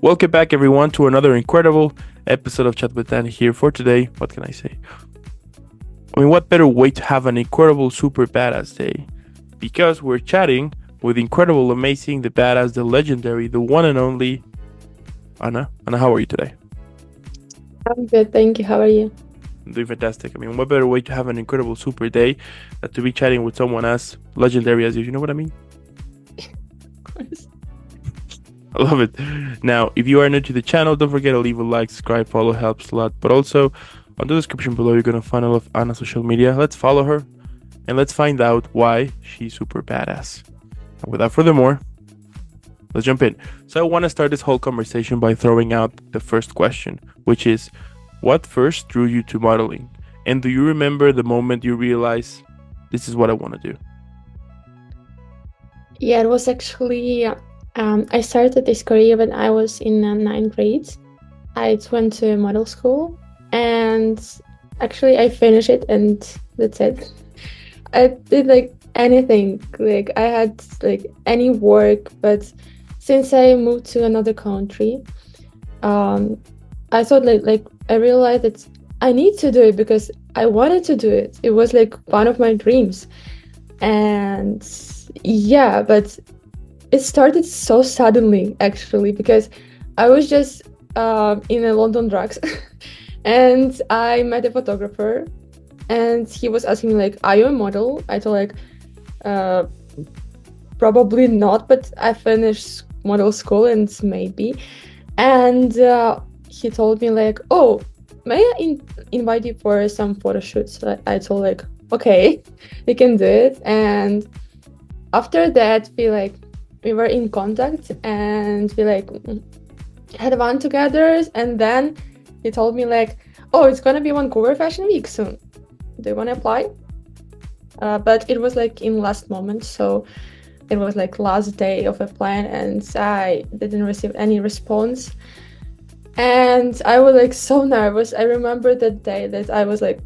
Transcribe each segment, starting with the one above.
Welcome back, everyone, to another incredible episode of Chat with Dan here for today. What can I say? What better way to have an incredible, super badass day? Because we're chatting with incredible, amazing, the badass, the legendary, the one and only Anna. Anna, how are you today? I'm good, thank you. How are you? I'm doing fantastic. What better way to have an incredible, super day than to be chatting with someone as legendary as you? You know what I mean? Of course. I love it. Now, if you are new to the channel, don't forget to leave a like, subscribe, follow, helps a lot. But also, on the description below, you're gonna find all of Anna's social media. Let's follow her, and let's find out why she's super badass. And without further more, let's jump in. So I want to start this whole conversation by throwing out the first question, which is, what first drew you to modeling? And do you remember the moment you realized this is what I want to do? Yeah, it was actually, I started this career when I was in ninth grade. I went to model school and actually I finished it and that's it. I did like anything, like I had like any work, but since I moved to another country, um, I thought like I realized that I need to do it because I wanted to do it. It was like one of my dreams. And yeah, but it started so suddenly actually because I was just in a London drugs and I met a photographer and he was asking me like, are you a model? I told like uh, probably not, but I finished model school and maybe. And he told me like, oh, may I invite you for some photo shoots? So I told like, okay, we can do it. And after that, we were in contact and we like had one together. And then he told me like, oh, it's gonna be Vancouver Fashion Week soon. Do you want to apply? But it was like in last moment, so it was like last day of a plan, and I didn't receive any response. And I was like so nervous. I remember that day that I was like,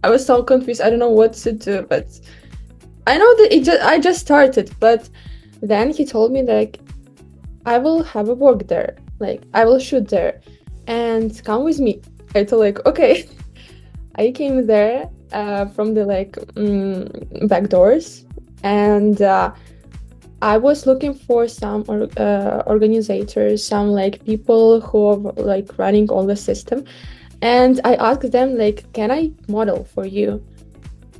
I was so confused. I don't know what to do, but I know that I just started. But then he told me like, I will have a work there, like I will shoot there, and come with me. I told like, okay. I came there from the like back doors, and I was looking for some organizers, some like people who are like running all the system, and I asked them like, can I model for you?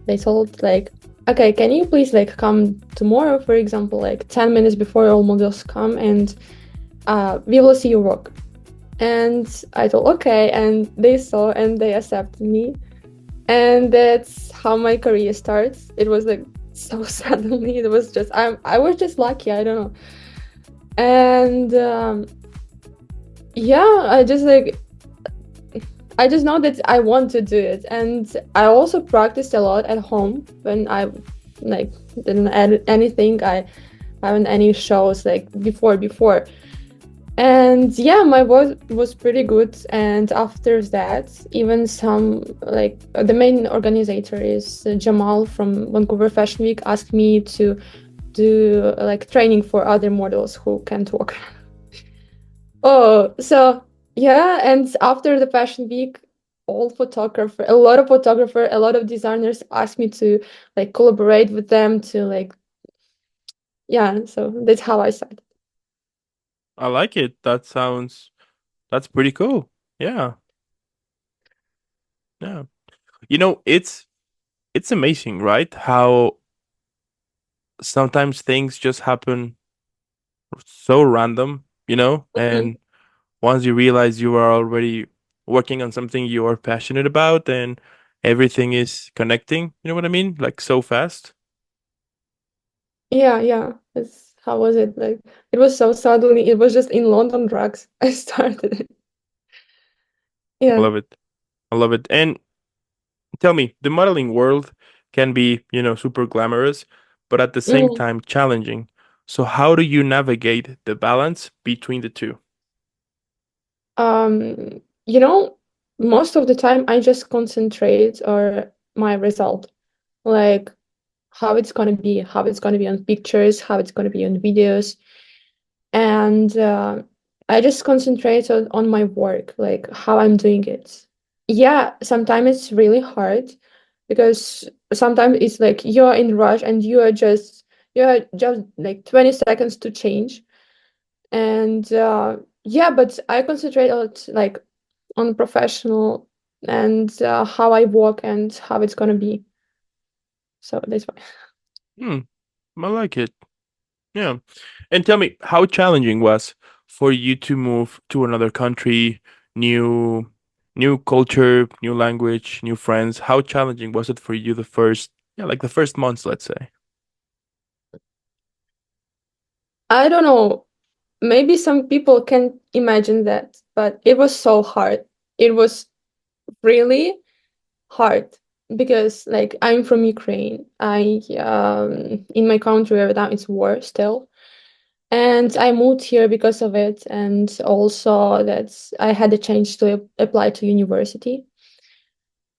They told like, okay, can you please like come tomorrow, for example, like 10 minutes before all models come, and we will see your work. And I thought, okay, and they saw and they accepted me. And that's how my career starts. It was like so suddenly. It was just I was just lucky. I don't know. And yeah, I just know that I want to do it. And I also practiced a lot at home when I like didn't edit anything. I haven't any shows like before. And yeah, my voice was pretty good. And after that, even some like the main organizer is Jamal from Vancouver Fashion Week asked me to do like training for other models who can't walk. Oh, so yeah, and after the Fashion Week, a lot of designers asked me to like collaborate with them to like yeah. So that's how I started. I like it. That's pretty cool. Yeah, yeah. It's amazing, right? How sometimes things just happen so random, Mhm. and once you realize you are already working on something you are passionate about and everything is connecting, you know what I mean? Like so fast. Yeah, yeah. It's how was it? Like it was so suddenly, it was just in London drugs. I started it. I Yeah. love it. I love it. And tell me, the modeling world can be, super glamorous, but at the same Mm. time challenging. So how do you navigate the balance between the two? You know, most of the time I just concentrate on my result. Like how it's gonna be on pictures, how it's gonna be on videos. And I just concentrate on my work, like how I'm doing it. Yeah, sometimes it's really hard because sometimes it's like you're in rush and you're just like 20 seconds to change. And yeah, but I concentrate a lot like on professional and how I work and how it's gonna be. So that's why. Hmm, I like it. Yeah. And tell me, how challenging was for you to move to another country, new new culture, new language, new friends? How challenging was it for you the first, yeah, like the first months, let's say? I don't know. Maybe some people can imagine that, but it was so hard. It was really hard because like I'm from Ukraine. I in my country right now it's war still. And I moved here because of it, and also that I had a chance to apply to university.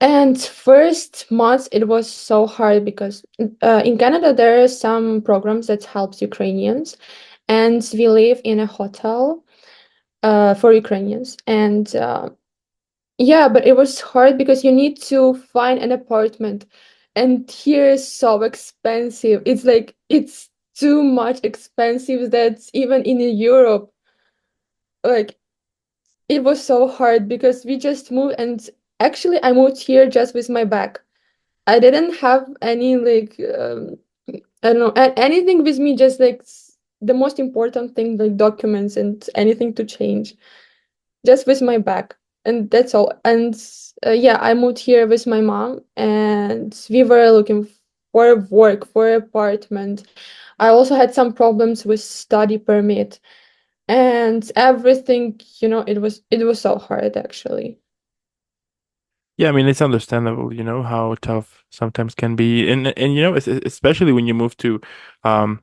And first months it was so hard because in Canada there are some programs that helps Ukrainians, and we live in a hotel for Ukrainians. And yeah, but it was hard because you need to find an apartment, and here is so expensive. It's like it's too much expensive that even in Europe, like it was so hard because we just moved, and actually I moved here just with my bag. I didn't have any like I don't know anything with me, just like the most important thing like documents and anything to change, just with my bag, and that's all. And yeah, I moved here with my mom, and we were looking for work, for apartment. I also had some problems with study permit and everything. It was so hard actually. Yeah, I mean it's understandable, how tough sometimes can be, and especially when you move to, um,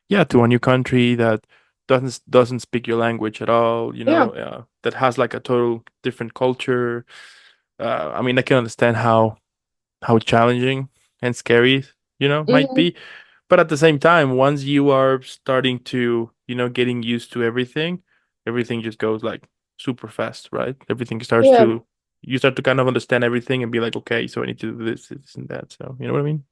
yeah, to a new country that doesn't speak your language at all, Yeah. that has like a total different culture. I mean, I can understand how challenging and scary, might Hmm. be, but at the same time, once you are starting to, getting used to everything, everything just goes like super fast, right? Everything starts Yeah. to You start to kind of understand everything and be like, okay, so I need to do this, and that. So, you know what I mean?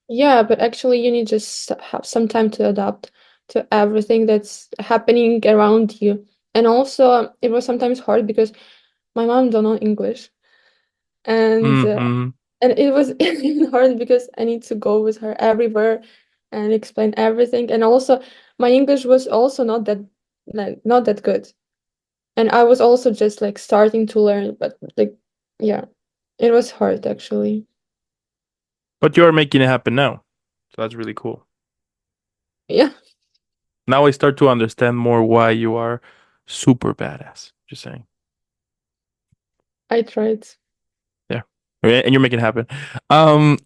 Yeah, but actually you need just have some time to adapt to everything that's happening around you. And also it was sometimes hard because my mom don't know English, and Mm-hmm. it was even hard because I need to go with her everywhere and explain everything. And also my English was also not that good. And I was also just like starting to learn, but like yeah, it was hard actually. But you're making it happen now. So that's really cool. Yeah, Now I start to understand more why you are super badass. Just saying. I tried. Yeah. Okay, and you're making it happen. Um,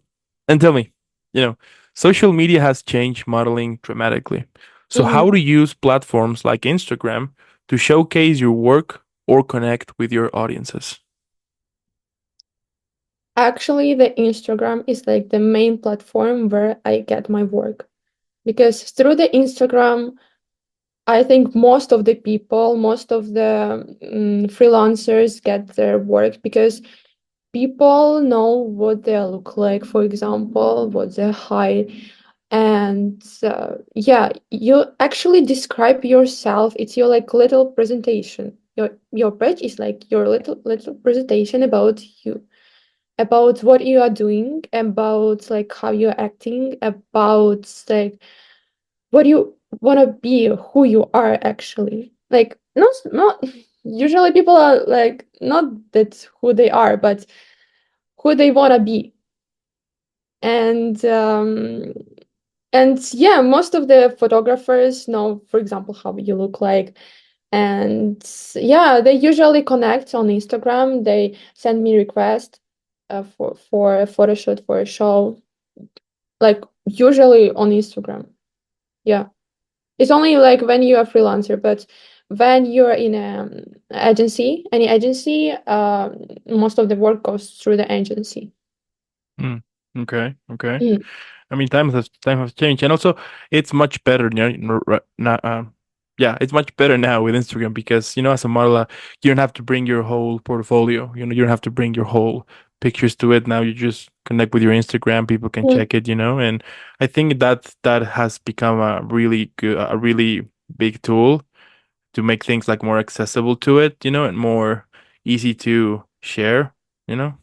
and tell me, you know, social media has changed modeling dramatically. So how Mhm. to use platforms like Instagram to showcase your work or connect with your audiences? Actually, the Instagram is like the main platform where I get my work because through the Instagram, I think most of the freelancers get their work because people know what they look like, for example, what they hide. And yeah, you actually describe yourself. It's your like little presentation. Your page is like your little presentation about you, about what you are doing, about like how you're acting, about like what you want to be, who you are actually. Like not usually people are like not that who they are, but who they want to be. And yeah, most of the photographers know, for example, how you look like. And yeah, they usually connect on Instagram. They send me requests for a photo shoot for a show, like usually on Instagram. Yeah, it's only like when you are freelancer, but when you're in any agency, most of the work goes through the agency. Mm, okay, okay. Mm. I mean, time has changed, and also it's much better now. Yeah, it's much better now with Instagram because, as a model, you don't have to bring your whole portfolio. You don't have to bring your whole pictures to it. Now you just connect with your Instagram, people can Mm. check it, and I think that has become a really big tool to make things like more accessible to it, and more easy to share, you know?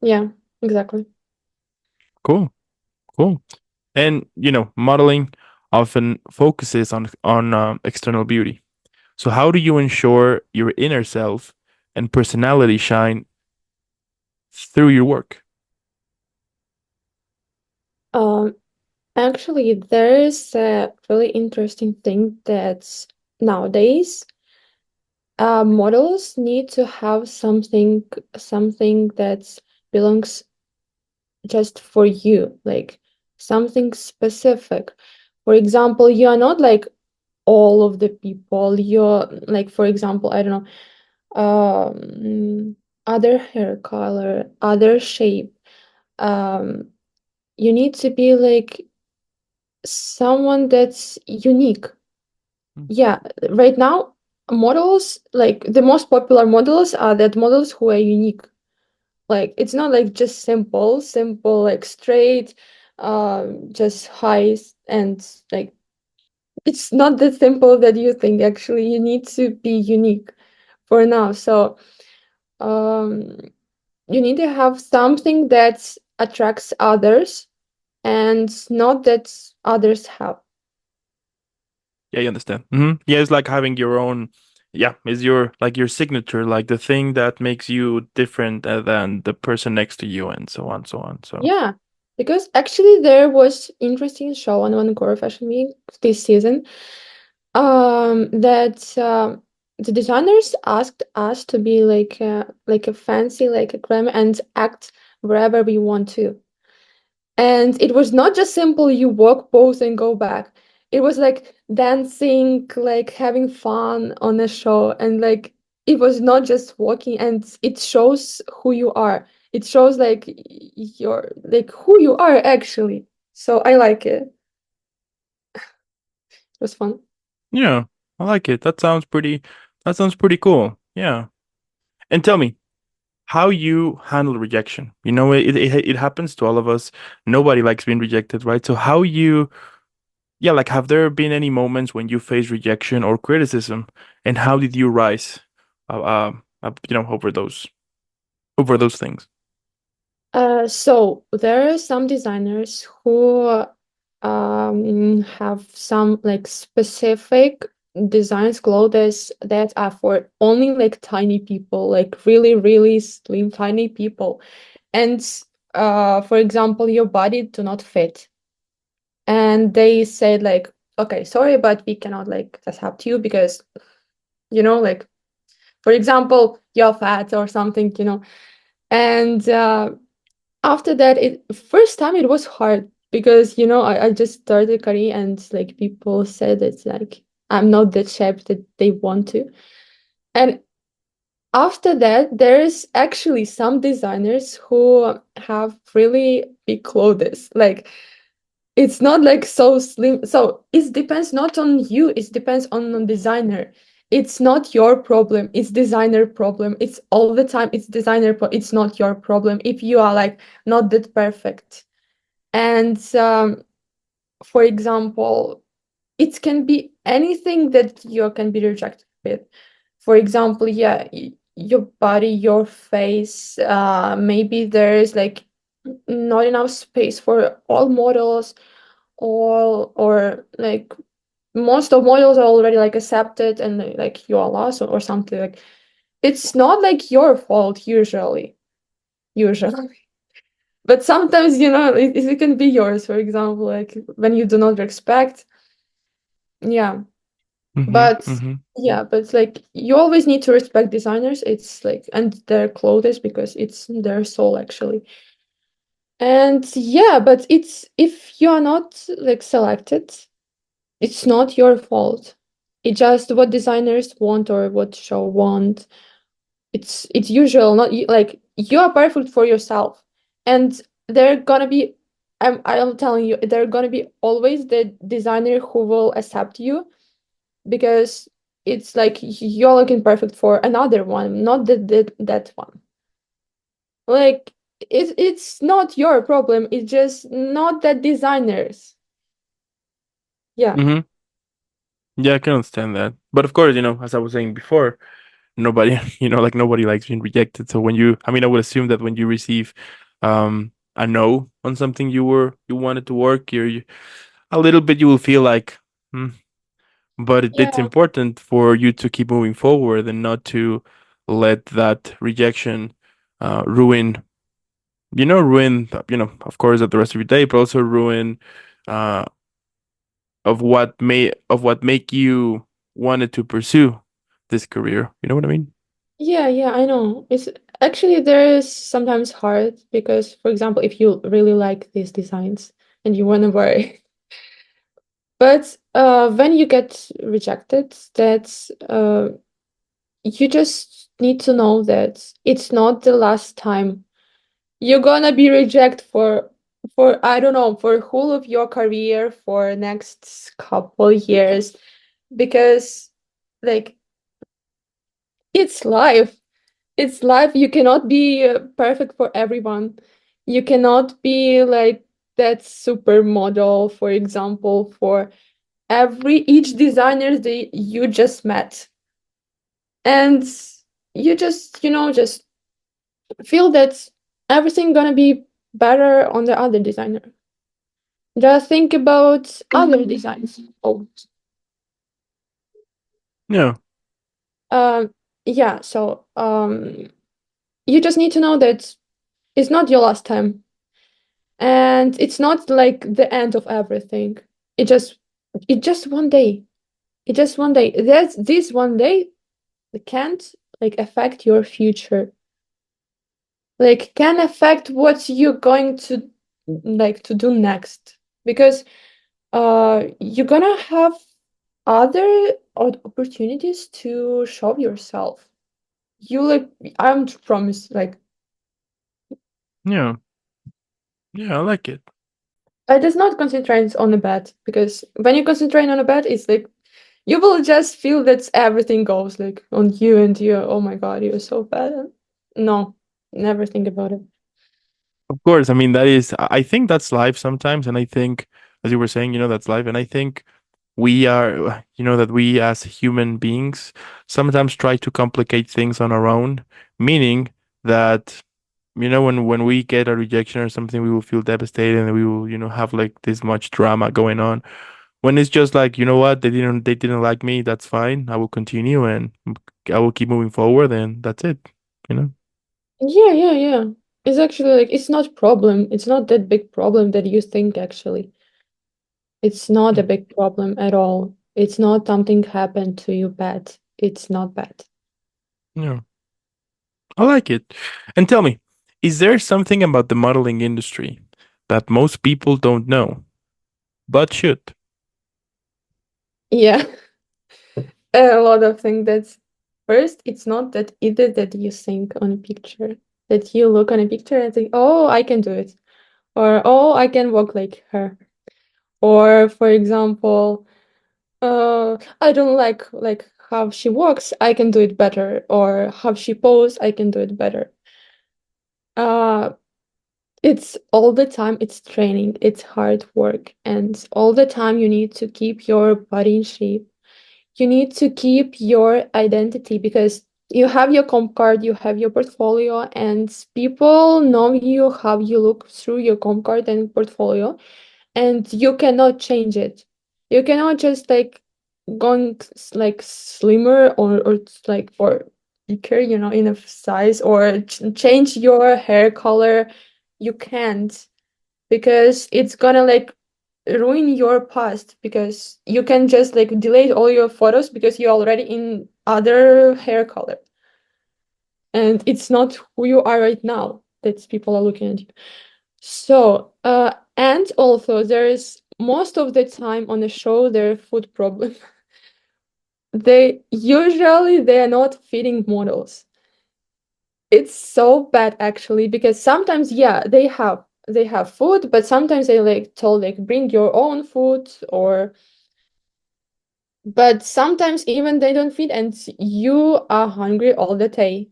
Yeah, exactly. Cool, cool. And, modeling often focuses on external beauty. So how do you ensure your inner self and personality shine through your work? Um, Actually, there's a really interesting thing that nowadays models need to have something that belongs just for you, like something specific. For example, you are not like all of the people. You're like, for example, I don't know, other hair color, other shape. Um, you need to be like someone that's unique. Mm. Yeah, right now, models, like the most popular models are that models who are unique. Like it's not like just simple, like straight, just highs and like it's not that simple that you think. Actually, you need to be unique for now. So, um, you need to have something that attracts others and not that others have. Yeah, you understand. Yeah, it's like having your own. Yeah, is your like your signature, like the thing that makes you different than the person next to you, and so on, so on. So Yeah, because actually there was interesting show on one Core Fashion Week this season. That the designers asked us to be like a fancy, like a glam and act wherever we want to. And it was not just simple you walk, pose, and go back. It was like dancing, like having fun on a show, and like it was not just walking, and it shows who you are. It shows like your like who you are actually. So I like it. It was fun. yeah, I like it. That sounds pretty. That sounds pretty cool. Yeah. And tell me, how you handle rejection. It happens to all of us. Nobody likes being rejected, right? So how you yeah, like have there been any moments when you faced rejection or criticism, and how did you rise over those things? So there are some designers who have some like specific designs clothes that are for only like tiny people, like really, really slim, tiny people. And for example, your body do not fit. And they said like, okay, sorry, but we cannot like accept you because, like for example, you're fat or something. And after that, it first time it was hard because I just started career and like people said it's like I'm not the shape that they want to. And after that, there's actually some designers who have really big clothes. Like it's not like so slim. So it depends not on you, it depends on the designer. It's not your problem, it's designer problem. It's all the time it's it's not your problem if you are like not that perfect. And for example, it can be anything that you can be rejected with. For example, yeah, your body, your face, maybe there is like not enough space for all models, or like most of models are already like accepted and like you are lost or something. Like it's not like your fault usually. But sometimes it can be yours, for example, like when you do not respect. Yeah. Mm-hmm. But Mm-hmm. yeah, but like you always need to respect designers. It's like and their clothes because it's their soul actually. And yeah, but it's if you are not like selected, it's not your fault. It's just what designers want or what show want. It's usual, not like you are perfect for yourself, and they're gonna be. I'm telling you, they're gonna be always the designer who will accept you, because it's like you're looking perfect for another one, not that one. Like it's not your problem. It's just not that designers. Yeah. Mm-hmm. Yeah, I can understand that. But of course, as I was saying before, nobody, like nobody likes being rejected. So I mean, I would assume that when you receive a no on something you wanted to work, a little bit you will feel like, hmm. But it's Yeah. important for you to keep moving forward and not to let that rejection ruin, of course, the rest of your day, but also ruin uh, of what make you wanted to pursue this career. You know what I mean? Yeah, yeah, I know. It's actually there is sometimes hard because, for example, if you really like these designs and you want to wear it, but when you get rejected, that's you just need to know that it's not the last time you're gonna be rejected for I don't know for whole of your career for next couple years because like it's life. It's life. You cannot be perfect for everyone. You cannot be like that supermodel, for example, for every each designer that you just met. And you just, just feel that everything gonna be better on the other designer. Just think about other designs. Oh, Yeah. um, yeah. So, you just need to know that it's not your last time. And it's not like the end of everything. it just it just one day. That's this one day can't like affect your future, like can affect what you're going to like to do next, because you're gonna have other opportunities to show yourself. You like I'm promise like Yeah. Yeah, I like it. I just not concentrate on a bed, because when you concentrate on a bed, it's like you will just feel that everything goes like on you and you. Oh my god, you're so bad. No, never think about it. Of course, I mean I think that's life sometimes, and I think, as you were saying, that's life, and I think we are, that we as human beings sometimes try to complicate things on our own, meaning that, when we get a rejection or something, we will feel devastated and we will, have like this much drama going on. When it's just like, you know what, they didn't like me, that's fine. I will continue and I will keep moving forward, and that's it, you know? Yeah, yeah, yeah. It's actually like it's not problem. It's not that big problem that you think actually. It's not a big problem at all. It's not something happened to you bad. It's not bad. Yeah. I like it. And tell me, is there something about the modeling industry that most people don't know, but should? Yeah. A lot of things that's first, it's not that either that you think on a picture, that you look on a picture and think, oh, I can do it. Or oh, I can walk like her. Or for example, I don't like how she walks, I can do it better. Or how she pose, I can do it better. Uh it's all the time, it's training, it's hard work, and all the time you need to keep your body in shape. You need to keep your identity because you have your comp card, you have your portfolio, and people know you how you look through your comp card and portfolio, and you cannot change it. You cannot just like going like slimmer or like or bigger, in a size, or change your hair color. You can't, because it's gonna like ruin your past, because you can just like delete all your photos because you're already in other hair color, and it's not who you are right now that people are looking at you. So and also there is most of the time on the show there are food problem. They are not feeding models. It's so bad actually, because sometimes yeah they have food, but sometimes they like told like bring your own food, or But sometimes even they don't fit, and you are hungry all the day,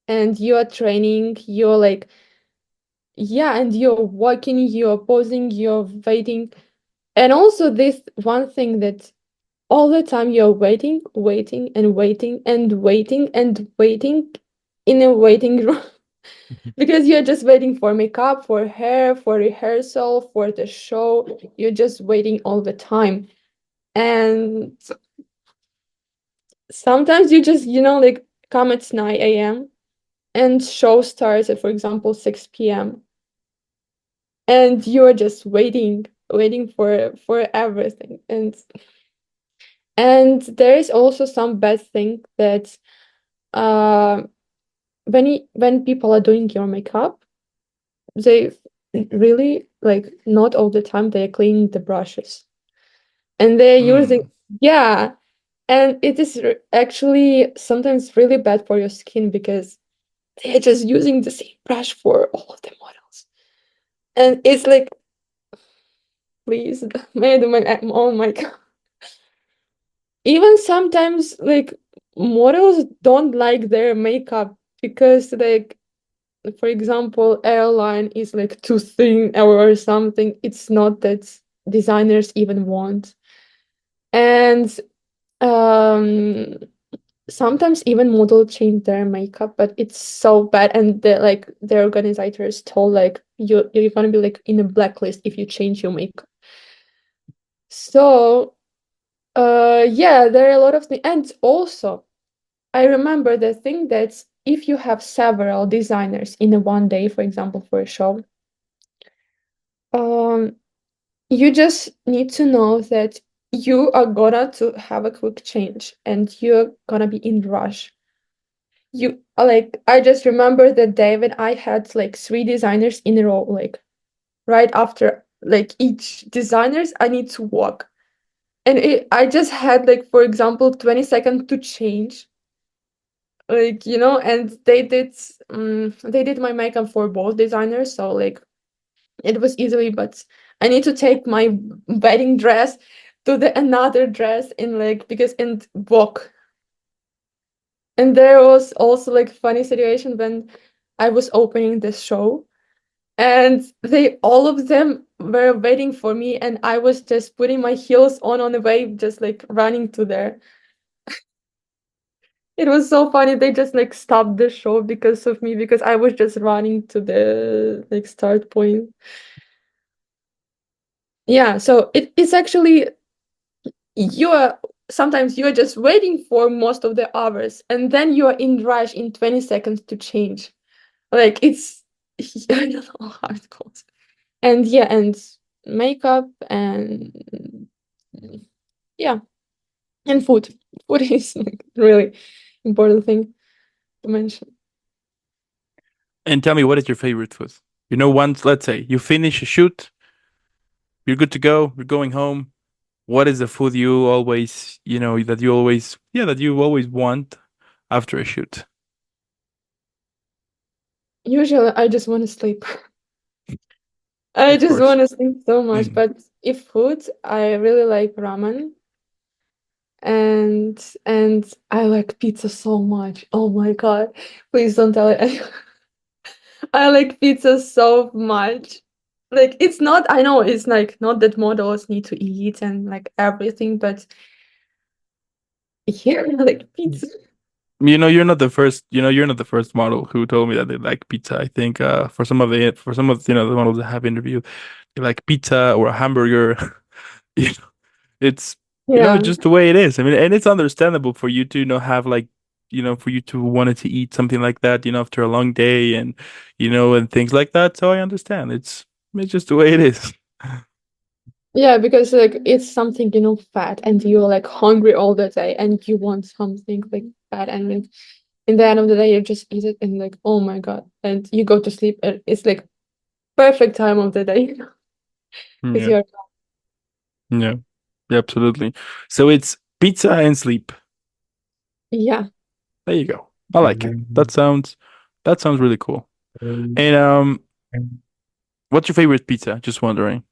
and you are training, you're like, yeah, and you're walking, you're posing, you're waiting. And also this one thing that all the time you're waiting, waiting, and waiting, and waiting, and waiting in a waiting room. Because you're just waiting for makeup, for hair, for rehearsal, for the show. You're just waiting all the time. And sometimes you just, like come at 9 a.m. and show starts at, for example, 6 p.m. And you're just waiting, waiting for everything. And there is also some bad thing that uh when people are doing your makeup, they really like not all the time they're cleaning the brushes. And they're using, Mm. yeah, and it is actually sometimes really bad for your skin because they're just using the same brush for all of the models. And it's like, please, may I do my, oh my god. Even sometimes like models don't like their makeup because like, for example, airline is like too thin or something. It's not that designers even want. And um sometimes even model change their makeup, but it's so bad. And the like the organizers told like you're gonna be like in a blacklist if you change your makeup. So yeah, there are a lot of things. And also I remember the thing that if you have several designers in a one day, for example, for a show, um, you just need to know that you are gonna to have a quick change and you're gonna be in rush. You like I just remember the day when I had like three designers in a row, like right after like each designers, I need to walk. And I just had like, for example, 20 seconds to change, like and they did my makeup for both designers, so like it was easily. But I need to take my wedding dress to the another dress in like because and walk. And there was also like funny situation when I was opening this show, and they all of them were waiting for me, and I was just putting my heels on the way, just like running to there. It was so funny. They just like stopped the show because of me because I was just running to the like start point. Yeah, so it's actually you're sometimes you're just waiting for most of the hours and then you're in rush in 20 seconds to change. Like it's I don't know how it goes. And yeah, and makeup and yeah, and food. Food is like really important thing to mention. And tell me, what is your favorite food? Once, let's say you finish a shoot, you're good to go, you're going home. What is the food you always, that you always want after a shoot? Usually I just want to sleep. I Of just course. want to sleep so much. Mhm. But if food, I really like ramen and I like pizza so much. Oh my god. Please don't tell it. I like pizza so much. Like it's not I know it's like not that models need to eat and like everything, but yeah, I like pizza. You're not the first model who told me that they like pizza. I think for some of the models I have interviewed, they like pizza or a hamburger. You know, it's Yeah. just the way it is. I mean, and it's understandable for you to have like for you to wanted to eat something like that, after a long day and and things like that. So I understand. It's just the way it is. Yeah, because like it's something, fat and you're like hungry all the day and you want something like fat and then in the end of the day you just eat it and like oh my god and you go to sleep and it's like perfect time of the day because Yeah. you're Yeah. Yeah, absolutely. So it's pizza and sleep. yeah. There you go. I like it. That sounds really cool. And what's your favorite pizza? Just wondering.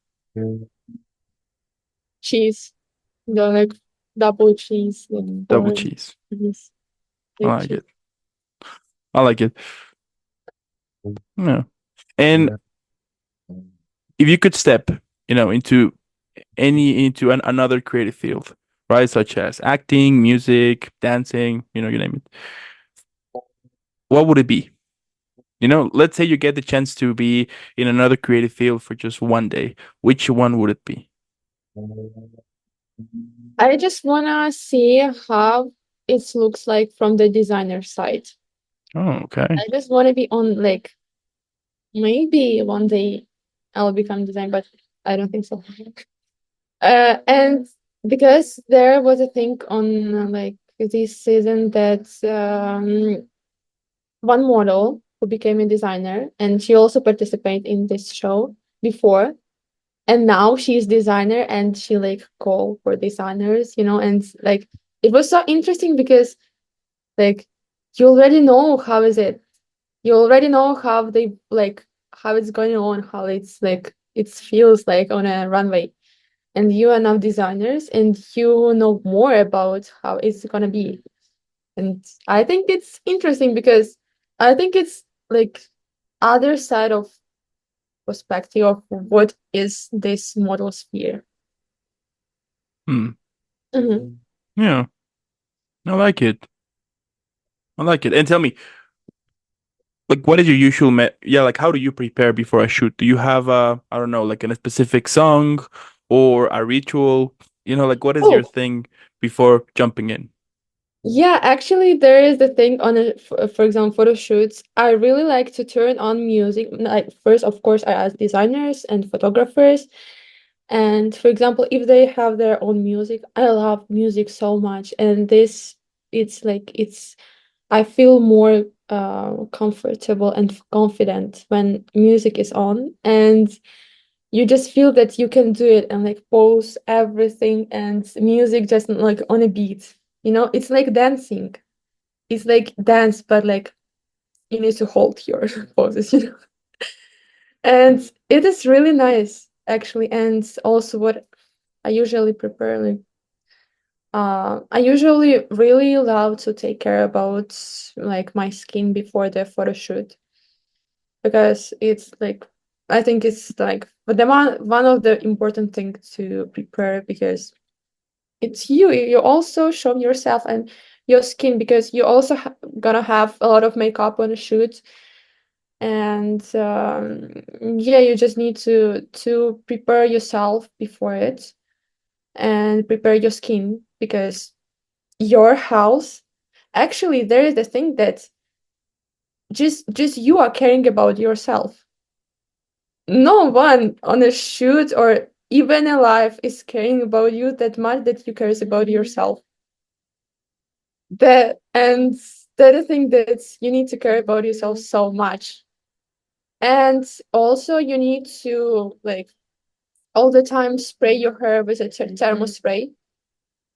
Cheese. Yeah, like double cheese with Double four cheese. cheese, I three like cheese. it. I like it. Yeah. And if you could step, into another creative field, right, such as acting, music, dancing, you name it, what would it be? Let's say you get the chance to be in another creative field for just one day. Which one would it be? I just wanna see how it looks like from the designer side. Oh, okay. I just wanna be on like maybe one day I'll become designer, but I don't think so. And because there was a thing on like this season that one model who became a designer and she also participated in this show before, and now she's designer and she like call for designers, and like it was so interesting because like you already know how is it, you already know how they like how it's going on, how it's like it feels like on a runway, and you are now designers and you know more about how it's gonna be. And I think it's interesting because I think it's like other side of perspective of what is this model sphere. Hmm. Mhm. Yeah, I like it. I like it. And tell me, like, what is your usual yeah, like, how do you prepare before a shoot? Do you have I don't know, like a specific song or a ritual? Like, what is your Oh, thing before jumping in? yeah, actually, there is the thing on for example, photo shoots. I really like to turn on music. Like first, of course, I ask designers and photographers. And for example, if they have their own music, I love music so much. And this, it's like I feel more comfortable and confident when music is on, and you just feel that you can do it and like pose everything, and music just like on a beat. It's like dancing. It's like dance, but like you need to hold your poses. And it is really nice actually. And also what I usually prepare, like I usually really love to take care about like my skin before the photo shoot, because it's like I think it's like one of the important things to prepare, because it's you also show yourself and your skin, because you also gonna have a lot of makeup on a shoot. And yeah, you just need to prepare yourself before it and prepare your skin, because your house, actually there is the thing that just you are caring about yourself. No one on a shoot or even alive is caring about you that much that you cares about yourself. And that I think that you need to care about yourself so much. And also you need to like all the time spray your hair with a thermal spray,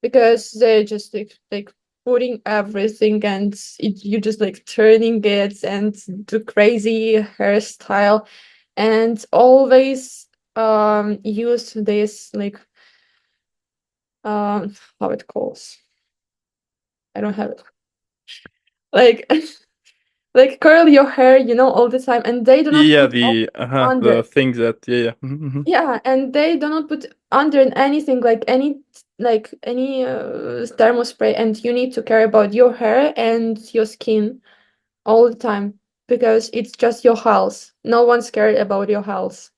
because they just like putting everything, and you just like turning it and do crazy hairstyle. And always use this like how it calls, I don't have it, like like curl your hair, all the time, and they do not Yeah, put the under. things that, yeah, yeah. Yeah, and they do not put under anything, like any thermal spray, and you need to care about your hair and your skin all the time, because it's just your house. No one's cared about your house.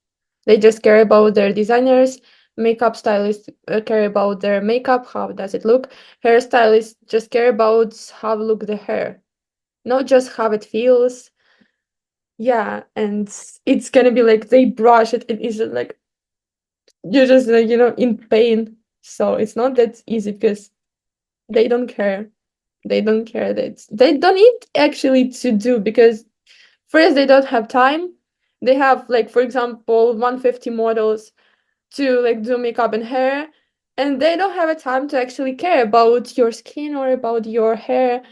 They just care about their designers. Makeup stylists care about their makeup, how does it look. Hairstylists just care about how look the hair, not just how it feels. Yeah, and it's gonna be like they brush it and it's just like you're just like in pain. So it's not that easy, because they don't care. They don't care that they don't need actually to do, because first they don't have time. They have like for example 150 models to like do makeup and hair, and they don't have a time to actually care about your skin or about your hair.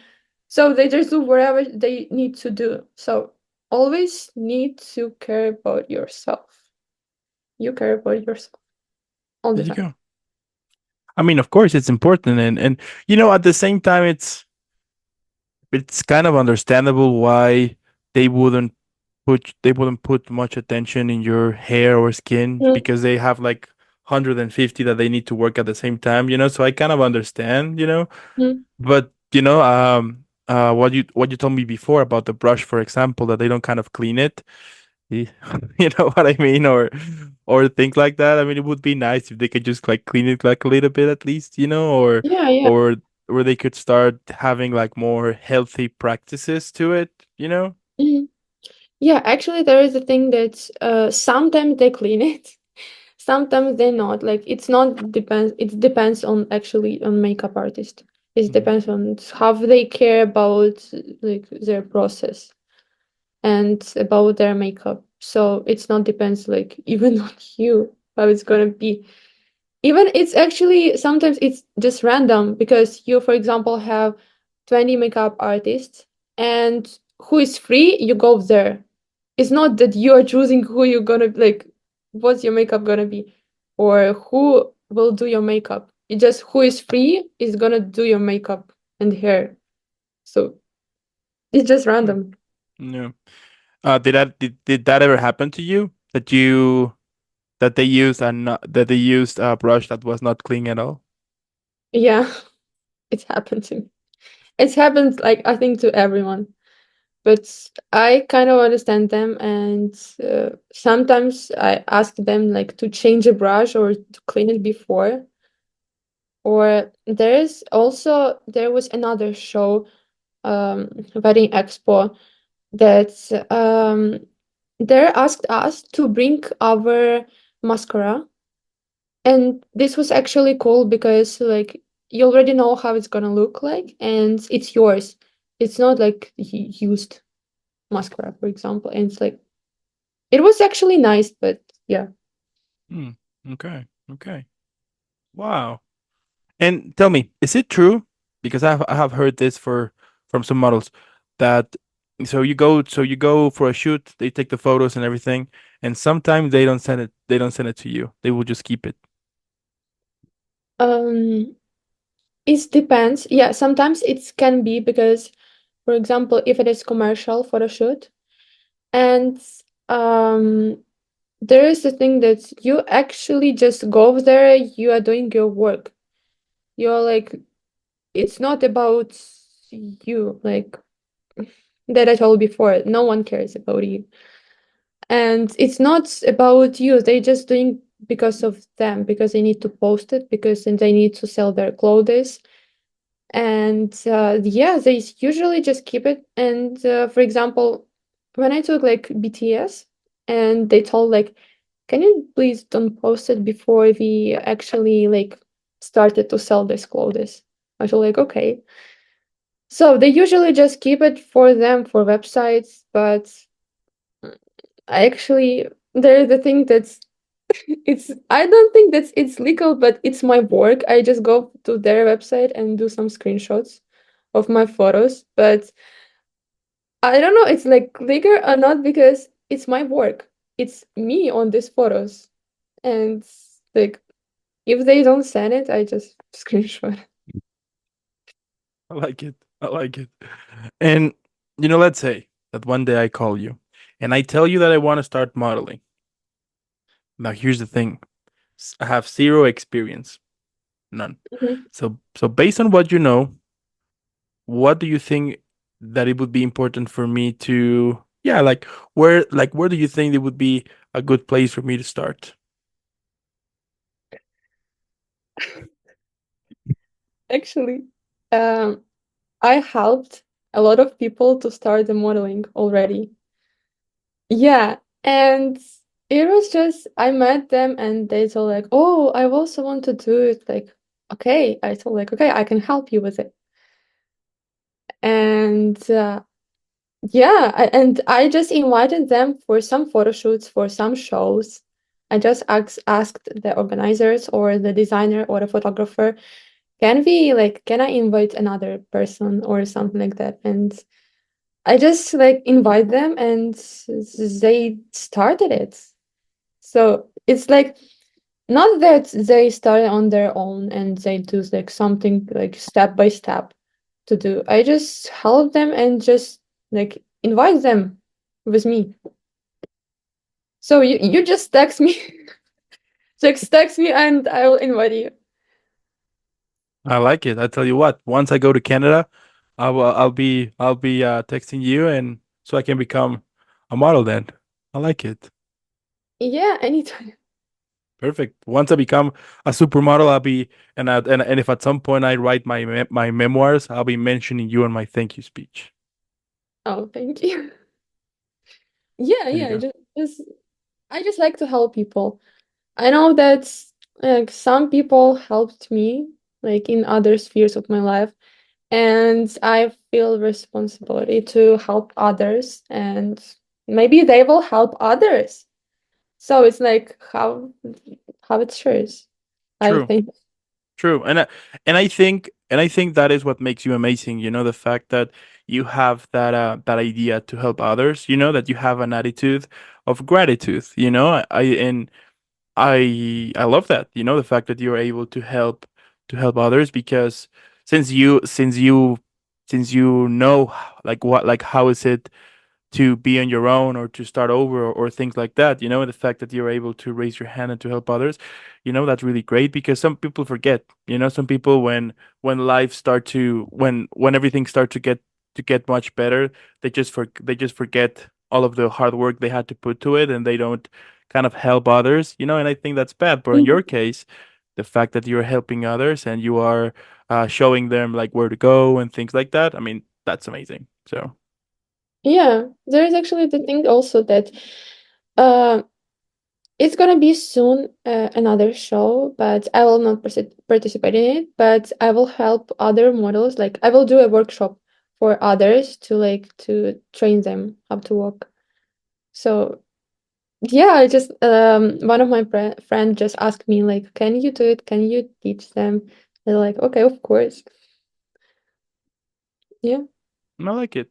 So they just do whatever they need to do. So always need to care about yourself. You care about yourself all There the you time. go. I mean, of course, it's important, and you know, at the same time, it's kind of understandable why they wouldn't they wouldn't put much attention in your hair or skin Mm, because they have like 150 that they need to work at the same time, you know. So I kind of understand, you know. mm. But you know, what you told me before about the brush, for example, that they don't kind of clean it. y- You know what I mean, or things like that. I mean, it would be nice if they could just like clean it like a little bit at least, you know, Yeah, yeah. or or they could start having like more healthy practices to it, you know. Mhm. Yeah, actually, there is a thing that sometimes they clean it, sometimes they not. Like it's not depends. It depends on actually on makeup artist. It Mhm. depends on how they care about like their process and about their makeup. So it's not depends like even on you how it's gonna be. Even it's actually sometimes it's just random because you, for example, have 20 makeup artists and who is free, you go there. It's not that you are choosing who you're gonna like, what's your makeup gonna be, or who will do your makeup. It's just who is free is gonna do your makeup and hair. So it's just Hmm. random. Yeah. Did that ever happen to you that that they used a brush that was not clean at all? Yeah, it happened to me. It's happened like I think to everyone. But I kind of understand them, and sometimes I ask them like to change a brush or to clean it before. Or there was another show, wedding expo, that they asked us to bring our mascara, and this was actually cool because like you already know how it's gonna look like, and it's yours. It's not like used mascara, for example, and it's like it was actually nice, but yeah. Hmm. Okay. Okay. Wow. And tell me, is it true? Because I have heard this from some models that so you go for a shoot, they take the photos and everything, and sometimes they don't send it to you. They will just keep it. Um, it depends. Yeah, sometimes it can be because, for example, if it is commercial photo shoot, and um, there is the thing that you actually just go there, you are doing your work. You're like, it's not about you, like that I told before. No one cares about you, and it's not about you. They just doing because of them, because they need to post it, because they need to sell their clothes. And yeah, they usually just keep it. And for example, when I took like BTS, and they told like, can you please don't post it before we actually like started to sell this clothes. I was like, okay. So they usually just keep it for them for websites, but I actually there's the thing that's it's I don't think that it's legal, but it's my work. I just go to their website and do some screenshots of my photos, but I don't know it's like legal or not because it's my work. It's me on these photos. And like if they don't send it, I just screenshot. I like it. I like it. And you know, let's say that one day I call you and I tell you that I want to start modeling. Now here's the thing. I have zero experience, none. Mhm. So based on what you know, what do you think that it would be important for me to, yeah, like where do you think it would be a good place for me to start? Actually, um, I helped a lot of people to start the modeling already. Yeah, and it was just I met them and they told like, "Oh, I also want to do it." Like, okay, I told like, "Okay, I can help you with it." And yeah, and I just invited them for some photo shoots for some shows. I just asked the organizers or the designer or the photographer, can I invite another person or something like that? And I just like invite them and they started it. So it's like Not that they start on their own and they do like something like step by step to do. I just help them and just like invite them with me. So you just text me, just text me, and I will invite you. I like it. I tell you what, once I go to Canada, I'll be texting you and so I can become a model then. I like it. Yeah, anytime. Perfect. Once I become a supermodel, I'll be and if at some point I write my memoirs, I'll be mentioning you in my thank you speech. Oh, thank you. Yeah, There you yeah. go. Just I just like to help people. I know that like some people helped me like in other spheres of my life, and I feel responsibility to help others, and maybe they will help others. So it's like how it shares, I True. think. True. And I think that is what makes you amazing, the fact that you have that idea to help others, that you have an attitude of gratitude, and I love that, the fact that you're able to help others because since you since you since you know like what like how is it to be on your own or to start over or things like that, and the fact that you're able to raise your hand and to help others, that's really great because some people forget, some people when life start to when everything start to get much better, they just forget all of the hard work they had to put to it and they don't kind of help others, and I think that's bad. But in your Mhm. case, the fact that you're helping others and you are showing them like where to go and things like that, I mean, that's amazing. So Yeah, there is actually the thing also that uh, it's gonna be soon another show, but I will not participate in it. But I will help other models. Like I will do a workshop for others to like to train them how to walk. So yeah, I just one of my friend just asked me like, "Can you do it? Can you teach them?" They're like, "Okay, of course." Yeah. I like it.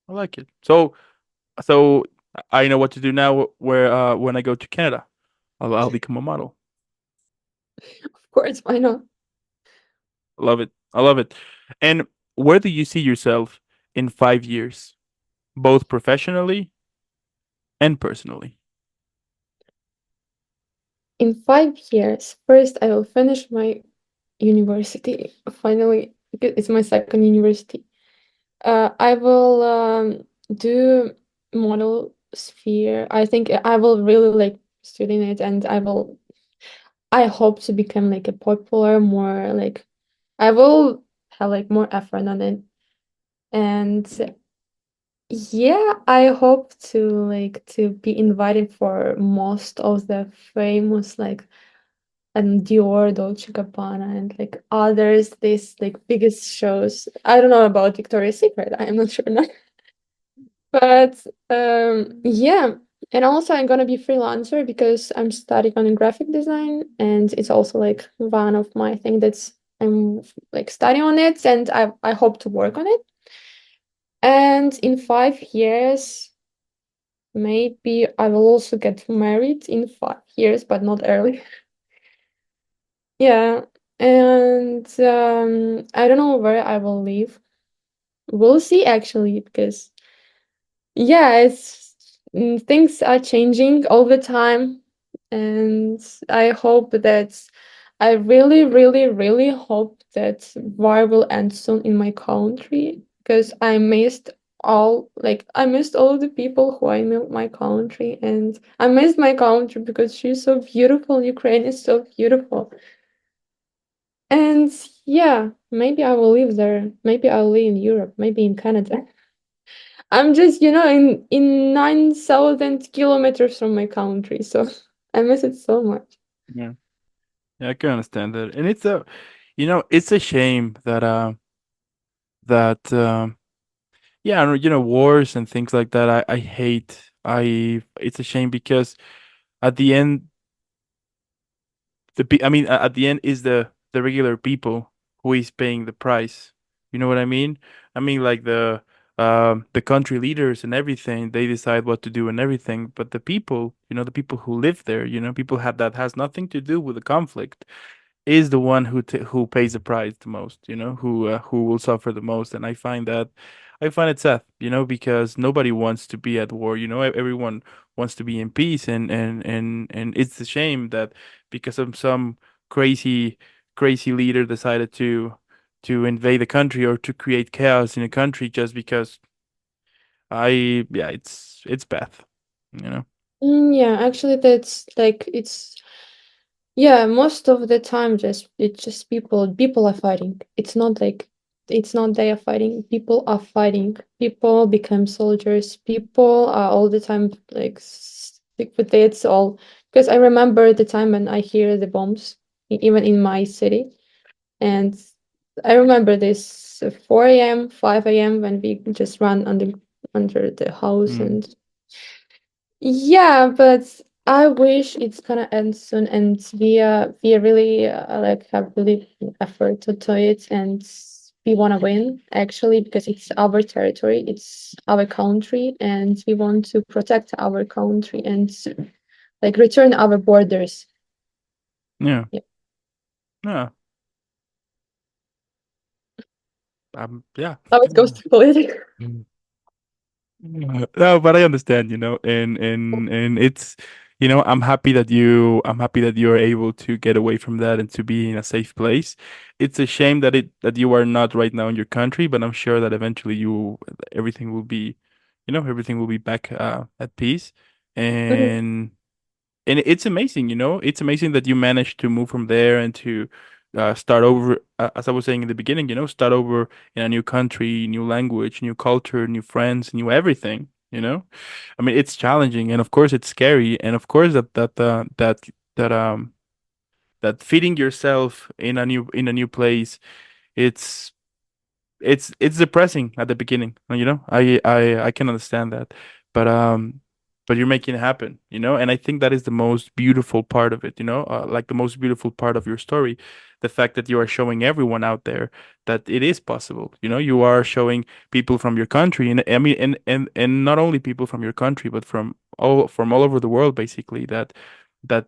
I like it. So I know what to do now where when I go to Canada. I'll become a model. Of course, why not? I love it. I love it. And where do you see yourself in 5 years, both professionally and personally? In 5 years, first I will finish my university finally because it's my second university. I will do model sphere. I think I will really like studying it, and I hope to become like a popular, more like I will have like more effort on it. And yeah, I hope to like to be invited for most of the famous like and Dior, Dolce Gabbana, and like others, these like biggest shows. I don't know about Victoria's Secret. I am not sure now. But yeah, and also I'm gonna be freelancer because I'm studying on graphic design, and it's also like one of my thing that's I'm like studying on it, and I hope to work on it. And in 5 years, maybe I will also get married in 5 years, but not early. Yeah, and I don't know where I will live. We'll see actually, because yeah, things are changing all the time, and I hope that I really, really, really hope that war will end soon in my country because I missed all the people who I knew in my country, and I missed my country because she's so beautiful. Ukraine is so beautiful. And yeah, maybe I will live there. Maybe I'll live in Europe, maybe in Canada. I'm just, in 9,000 kilometers from my country, so I miss it so much. Yeah. Yeah, I can understand that. And it's a shame that yeah, wars and things like that. I hate. It's a shame because at the end I mean, at the end is the regular people who is paying the price. You know what I mean? I mean, like the country leaders and everything, they decide what to do and everything. But the people, the people who live there, people have that has nothing to do with the conflict, is the one who pays the price the most, who will suffer the most. And I find it sad, because nobody wants to be at war. Everyone wants to be in peace, and it's a shame that because of some crazy crazy leader decided to invade the country or to create chaos in a country just because yeah, it's bad, you know. Yeah, actually, that's like it's yeah. Most of the time, just it's just people are fighting. It's not like it's not they are fighting. People are fighting. People become soldiers. People are all the time like stick with it. It's all because I remember the time when I hear the bombs, even in my city, and I remember this 4 a.m., 5 a.m. when we just run under the house Mm. and yeah, but I wish it's gonna end soon, and we really like have really effort to it, and we wanna win actually because it's our territory, it's our country, and we want to protect our country and like return our borders. Yeah. Yeah, Yeah. Yeah. how it goes to politics. Mm. No, but I understand, and it's, I'm happy that you are able to get away from that and to be in a safe place. It's a shame that you are not right now in your country, but I'm sure that eventually everything will be, everything will be back at peace. Mhm. And it's amazing, it's amazing that you managed to move from there and to start over, as I was saying in the beginning, start over in a new country, new language, new culture, new friends, new everything. I mean, it's challenging, and of course it's scary, and of course that that fitting yourself in a new place, it's it's depressing at the beginning, I can understand that, but but you're making it happen, and I think that is the most beautiful part of it, like the most beautiful part of your story, the fact that you are showing everyone out there that it is possible. You are showing people from your country, and I mean, and not only people from your country, but from all over the world, basically, that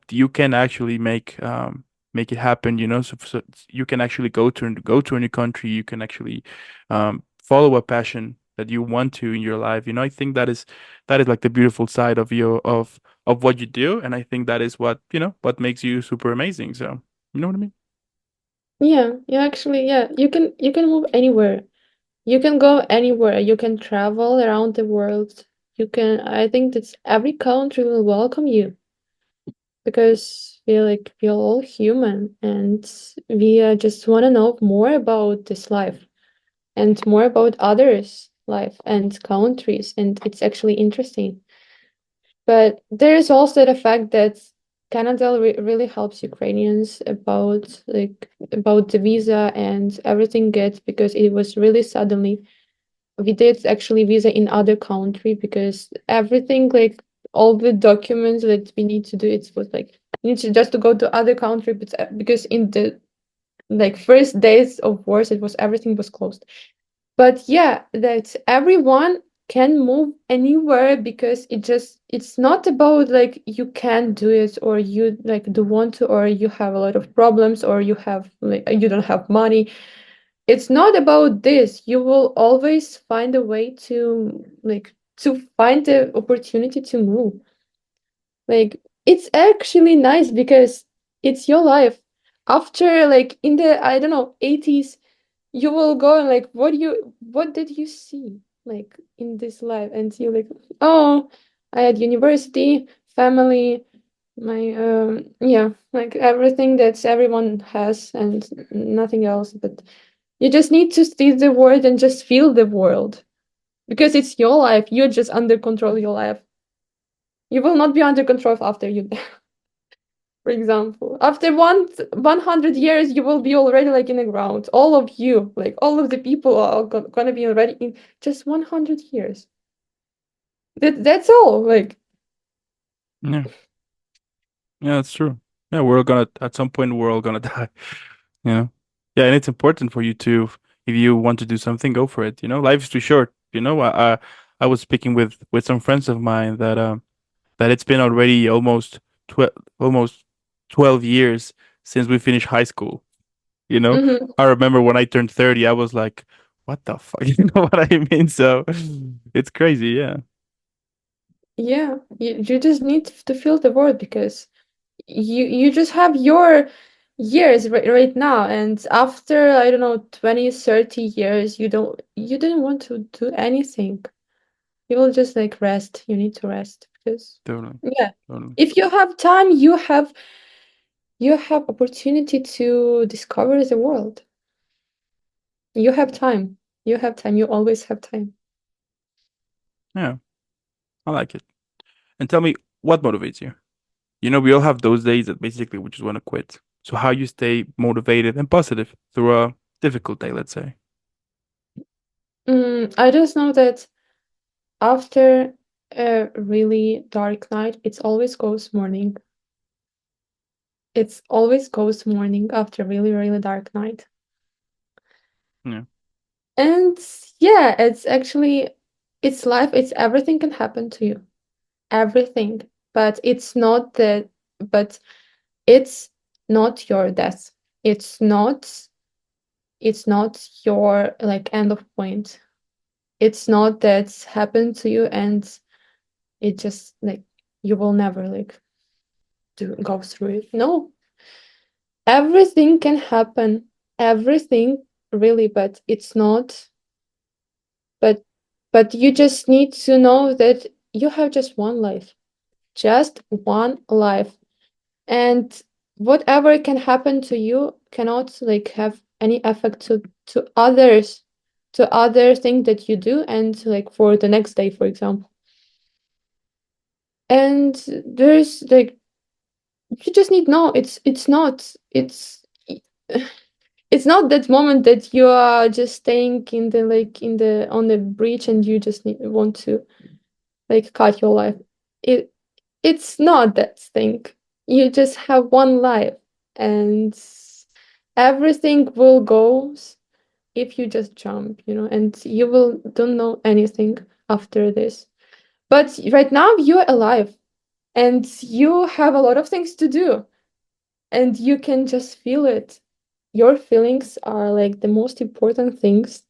you can actually make it happen, so you can actually go to a new country, you can actually follow a passion that you want to in your life. I think that is like the beautiful side of what you do, and I think that is what makes you super amazing. So you know what I mean? Yeah, yeah, actually, yeah, you can move anywhere. You can go anywhere. You can travel around the world. You can. I think that every country will welcome you because we're all human and we just want to know more about this life and more about others' life and countries, and it's actually interesting. But there is also the fact that Canada really helps Ukrainians about the visa and everything gets because it was really suddenly we did actually visa in other country because everything like all the documents that we need to do it was like you need to just to go to other country but because in the like first days of wars it was everything was closed but yeah that everyone can move anywhere because it's not about like you can't do it or you like don't want to or you have a lot of problems or you have like you don't have money. It's not about this. You will always find a way to to find the opportunity to move. Like it's actually nice because it's your life. After like in the I don't know 80s, you will go and like what did you see like in this life? And you like oh I had university, family, my yeah like everything that everyone has and nothing else but you just need to see the world and just feel the world because it's your life. You're just under control your life. You will not be under control after you die. For example, after 100 years, you will be already like in the ground. All of you, like all of the people, are gonna be already in just 100 years. That's all. Like Yeah, yeah, that's true. Yeah, we're all gonna at some point we're all gonna die. you know yeah, and it's important for you to, if you want to do something, go for it. Life is too short. You know, I was speaking with some friends of mine that it's been already almost 12 years since we finished high school. You know, Hmm. I remember when I turned 30, I was like, what the fuck? You know what I mean? So it's crazy. Yeah. Yeah, you just need to feel the world because you just have your years right now, and after I don't know 20, 30 years, you didn't want to do anything. You will just like rest. You need to rest because Totally. yeah, Totally. if you have time, you have opportunity to discover the world. You have time. You have time. You always have time. Yeah. I like it. And tell me what motivates you. You know, we all have those days that basically we just want to quit. So how you stay motivated and positive through a difficult day, let's say. I just know that after a really dark night, it's always goes morning. It's always goes morning after a really, really dark night. Yeah. And yeah, it's actually it's life, it's everything can happen to you. Everything. But it's not the but it's not your death. It's not it's not your like end of point. It's not that's happened to you and it just like you will never like go through it. No, everything can happen. Everything really, but it's not. But you just need to know that you have just one life, just one life, and whatever can happen to you cannot like have any effect to others, to other things that you do, and like for the next day, for example. And there's like you just need no. It's not. It's not that moment that you are just staying in the like in the on the bridge and you just want to like cut your life. It it's not that thing. You just have one life and everything will go if you just jump, and you will don't know anything after this. But right now you're alive and you have a lot of things to do and you can just feel it. Your feelings are like the most important things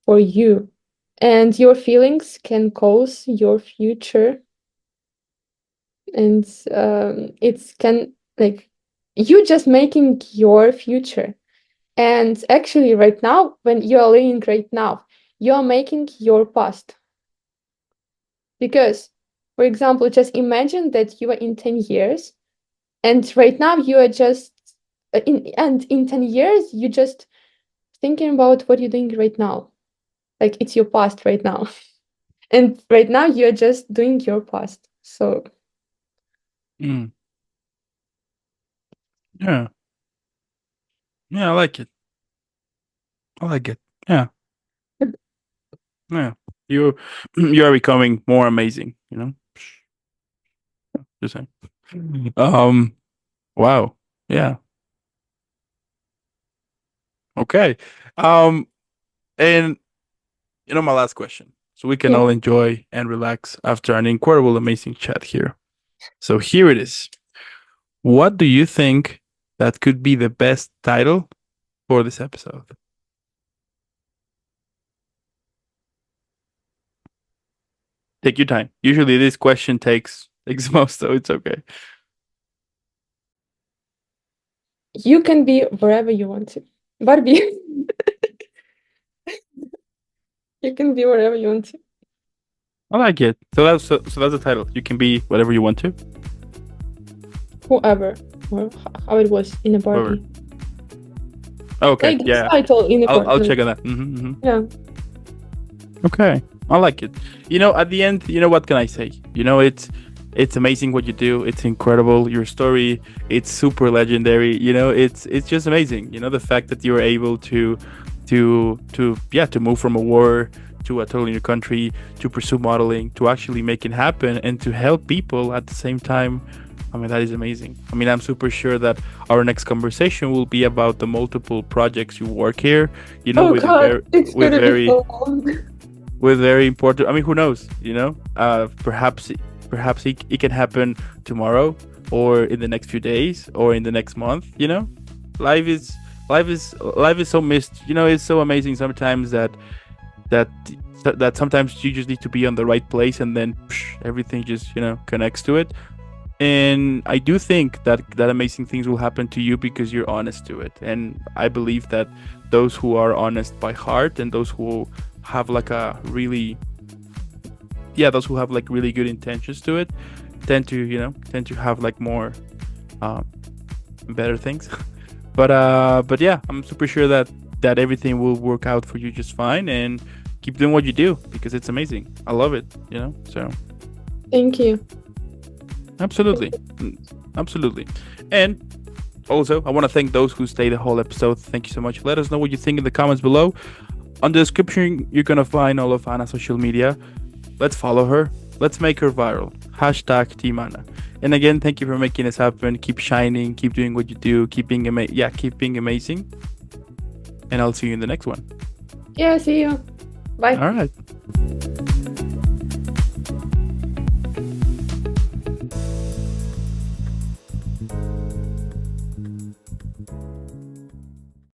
for you. And your feelings can cause your future. And it's can like you just making your future. And actually, right now, when you are living right now, you are making your past. Because, for example, just imagine that you are in 10 years, and right now you are just in 10 years you just thinking about what you're doing right now, like it's your past right now. And right now you're just doing your past, so Mm. Yeah. Yeah, I like it. I like it. Yeah. Yeah. You you are becoming more amazing, you know? Just saying. Um, wow. Yeah. Okay. Um, and my last question. So we can yeah. all enjoy and relax after an incredible, amazing chat here. So here it is. What do you think that could be the best title for this episode? Take your time. Usually this question takes most, so it's okay. You can be wherever you want to, Barbie. You can be wherever you want to. I like it. So that's the title. You can be whatever you want to. Whoever, or how it was in a Whatever. Barbie, Okay. like this Yeah. title in a I'll Barbie, check on that. yeah. Okay. I like it. At the end, what can I say? It's amazing what you do. It's incredible. Your story, it's super legendary. It's just amazing. The fact that you were able to move from a war to a totally new country, to pursue modeling, to actually make it happen and to help people at the same time. I mean, that is amazing. I mean, I'm super sure that our next conversation will be about the multiple projects you work here, Oh with God, very it's with gonna be very so long. with very important. I mean, who knows? Perhaps it can happen tomorrow, or in the next few days, or in the next month. Life is life is so missed. It's so amazing sometimes that that sometimes you just need to be on the right place, and then everything just connects to it. And I do think that amazing things will happen to you because you're honest to it. And I believe that those who are honest by heart, and those who have like a really those who have like really good intentions to it, tend to have like more better things. But yeah, I'm super sure that everything will work out for you just fine, and keep doing what you do because it's amazing. I love it. So Thank you. absolutely. Absolutely. And also, I want to thank those who stayed the whole episode. Thank you so much. Let us know what you think in the comments below. On the description, you're gonna find all of Anna's social media. Let's follow her. Let's make her viral. Hashtag Team Anna. And again, thank you for making this happen. Keep shining. Keep doing what you do. Keep being amazing. And I'll see you in the next one. Yeah, see you. Bye. All right.